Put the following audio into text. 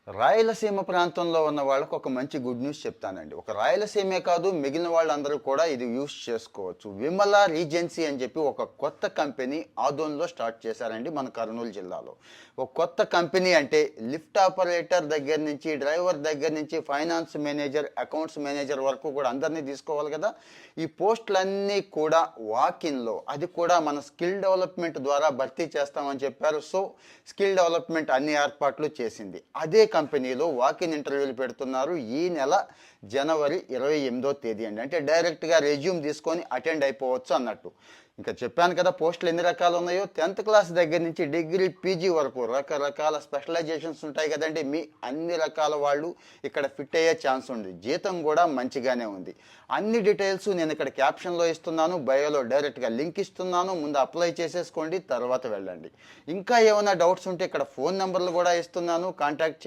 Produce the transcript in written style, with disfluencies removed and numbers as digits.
రాయలసీమ ప్రాంతంలో ఉన్న వాళ్ళకు ఒక మంచి గుడ్ న్యూస్ చెప్తానండి. ఒక రాయలసీమే కాదు, మిగిలిన వాళ్ళందరూ కూడా ఇది యూస్ చేసుకోవచ్చు. విమల రీజెన్సీ అని చెప్పి ఒక కొత్త కంపెనీ ఆదోన్లో స్టార్ట్ చేశారండి మన కర్నూలు జిల్లాలో. ఒక కొత్త కంపెనీ అంటే లిఫ్ట్ ఆపరేటర్ దగ్గర నుంచి, డ్రైవర్ దగ్గర నుంచి, ఫైనాన్స్ మేనేజర్, అకౌంట్స్ మేనేజర్ వరకు కూడా అందరినీ తీసుకోవాలి కదా. ఈ పోస్టులన్నీ కూడా వాకిన్లో, అది కూడా మన స్కిల్ డెవలప్మెంట్ ద్వారా భర్తీ చేస్తామని చెప్పారు. సో స్కిల్ డెవలప్మెంట్ అన్ని ఏర్పాట్లు చేసింది. అదే కంపెనీలో వాకిన్ ఇంటర్వ్యూలు పెడుతున్నారు ఈ నెల జనవరి 28వ తేదీ అండి. అంటే డైరెక్ట్గా రెజ్యూమ్ తీసుకొని అటెండ్ అయిపోవచ్చు అన్నట్టు. ఇంకా చెప్పాను కదా పోస్టులు ఎన్ని రకాలు ఉన్నాయో. 10th క్లాస్ దగ్గర నుంచి డిగ్రీ, పీజీ వరకు రకరకాల స్పెషలైజేషన్స్ ఉంటాయి కదండి. మీ అన్ని రకాల వాళ్ళు ఇక్కడ ఫిట్ అయ్యే ఛాన్స్ ఉంది. జీతం కూడా మంచిగానే ఉంది. అన్ని డీటెయిల్స్ నేను ఇక్కడ క్యాప్షన్లో ఇస్తున్నాను, బయోలో డైరెక్ట్గా లింక్ ఇస్తున్నాను. ముందు అప్లై చేసేసుకోండి, తర్వాత వెళ్ళండి. ఇంకా ఏమైనా డౌట్స్ ఉంటే ఇక్కడ ఫోన్ నెంబర్లు కూడా ఇస్తున్నాను, కాంటాక్ట్